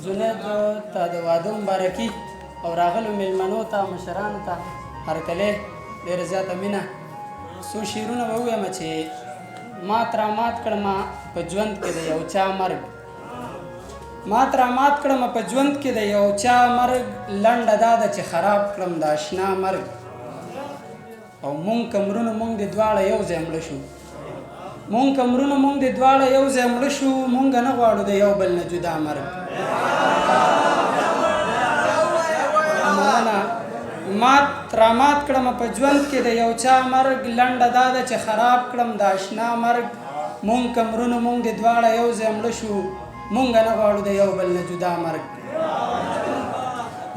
جنید ته د واده مبارکي او راغلو میلمنو ته مشرانو ته هرکلی ډېره زیاته مینه. څو شعرونه به ووایم چې مات رامات کړمه په ژوند کې د یو چا مرګ، مات رامات کړمه په ژوند کې د یو چا مرګ، لنډه دا ده چې خراب کړم د اشنا مرګ. او مونږ کمرونه مونږ د دواړه یو ځای مړه شو، مونږ کمرونه مونږ د دواړه یو ځای مړه شو، مونږ نه غواړو د یو بل نه جدا مرګ. مننه. مات رامات کړمه په ژوند کې د یو چا مرګ، لنډه دا ده چې خراب کړم د اشنا مرګ. مونږ کمرونه مونږ د دواړه یو ځای مړه شو، مونږ نه غواړو د یو بل نه جدا مرګ.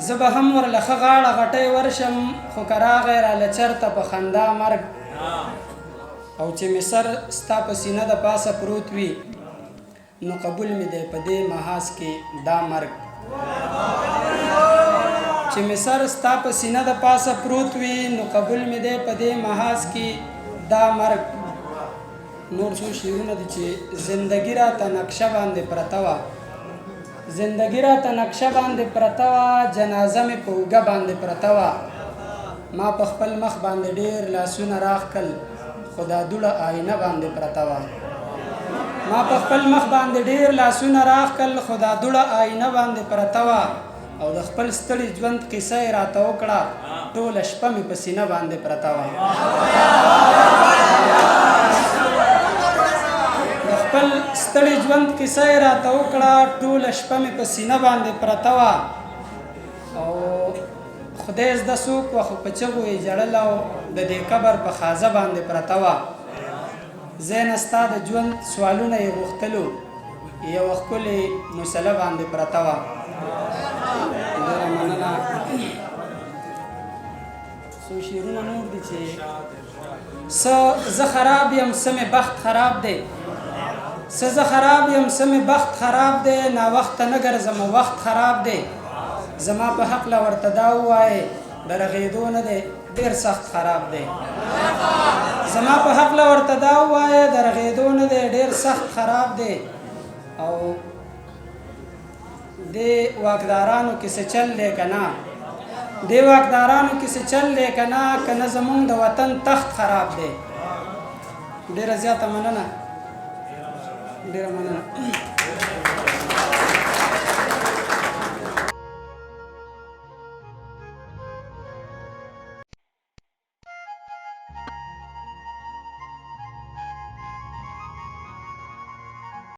زه به هم ورله ښه غاړه غټۍ ورشم، خو که راغی راله چرته په خندا مرګ. او چې مې سر ستا په سینه د پاسه پروت وي، نو قبول مې دی په دې محاذ کې دا مرګ. چې مې سر ستا په سینه د پاسه پروت وي، نو قبول مې دی په دې محاذ کې دا مرګ. نور څو شعرونه دي چې زندګي راته نقشه باندې پرته وه، زندګي راته نقشه باندې پرته وه، جنازه مې په اوږه باندې پرته وه. ما په خپل مخ باندې ډېر لاسونه راښکل، خو دا دوړه آینه باندې پرته وه. ما په خپل مخ باندې ډېر لاسونه راښکل، خو دا دوړه آینه باندې پرته وه. او د خپل ستړي ژوند کیسه یې راته وکړه، ټوله شپه مې په سینه باندې پرته وه. د خپل ستړي ژوند کیسه یې راته وکړه، ټوله شپه مې په سینه باندې پرته وه. او خدای زده څوک وه، خو په چغو یې ژړل، او د دې قبر په خازه باندې پرته وه. ځای نه ستا د ژوند سوالونه یې غوښتلو، یوه ښکلې مسله باندې پرته وه. ډېره مننه. څو شعرونه نور دي چې څه زه خراب یم، څه مې بخت خراب دی، څه زه خراب یم، څه مې بخت خراب دی، ناوخته نه ګرځم وخت خراب دی. زما په هکله ورته دا ووایې د رغېدو نه دی ډېر سخت خراب دی. زما په هکله ورته دا ووایې د رغېدو نه دی ډېر سخت خراب دی. او دې واکدارانو کې څه چل دی که نه، دې واکدارانو کې څه چل دی که نه، که نه زمونږ د وطن تخت خراب دی. ډېره زیاته مننه، ډېره مننه.